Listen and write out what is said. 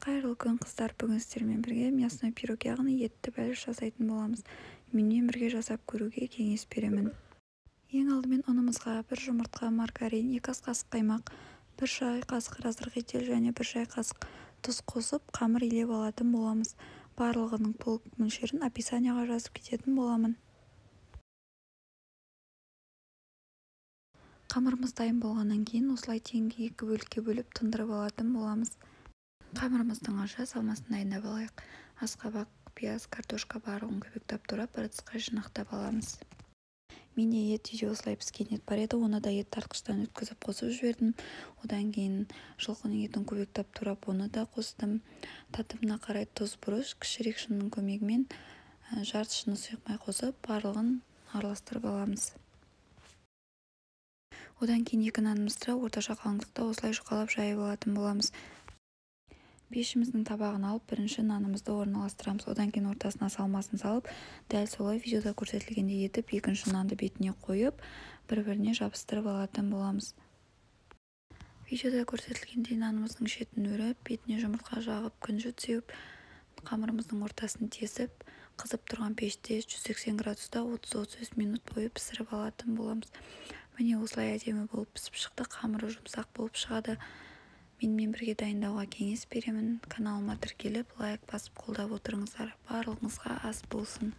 Қайырлы күн қыздар, бүгін сіздермен бірге мясной пирог яғни етті бәліш жасайтын боламыз. Менімен бірге жасап көруге кеңес беремін. Ең алдымен ұнымызға 1 жұмыртқа, маргарин, 2 ас қасық қаймақ, 1 шай қасық разрыхитель және 1 шай қасық тұз қосып қамыр илеп алатын боламыз. Барлығының толық мөлшерін описанияға жазып кететін боламын. Қамырымыз дайын болғаннан кейін осылай теңге 2 бөлікке бөліп тұндырып алатын боламыз. Қамырымыздың аша салмасын дайындап алайық. Асқабақ, пияз, картошка барлығын көбіктеп турап бір ыдысқа жинақтап аламыз. Менде ет үйде осылай піскен ет бар еді, оны да ет тартқыштан өткізіп қосып жібердім. Одан кейін жылқының етін көбіктеп турап оны да қостым. Татымына қарай тұз, бұрыш, кішірек шынының көмегімен жарты шыны сұйық май қосып барлығын араластырып аламыз. Одан кейін 2 нанымызды орташа қалыңдықта осылай жұқалап жайып алатын боламыз. Пешіміздің табағын алып, бірінші нанымызды орналастырамыз. Одан кейін ортасына салмасын салып, дәл солай видеода көрсетілгендей етіп, екінші нанды бетіне қойып, бір-біріне жабыстырып алатын боламыз. Видеода көрсетілгендей нанымыздың шетін өріп, бетіне жұмыртқа жағып, күнжіт сеуіп, қамырымыздың ортасын тесіп, қызып тұрған пеште 180 градуста 30-35 минут бойы пісіріп алатын боламыз. Міне осылай әдемі болып пісіп шықты, қамыры жұмсақ болып шығады. Менімен бірге дайындауға кеңес беремін. Каналыма тіркеліп, лайк басып қолдап отырыңыздар. Барлығыңызға ас болсын.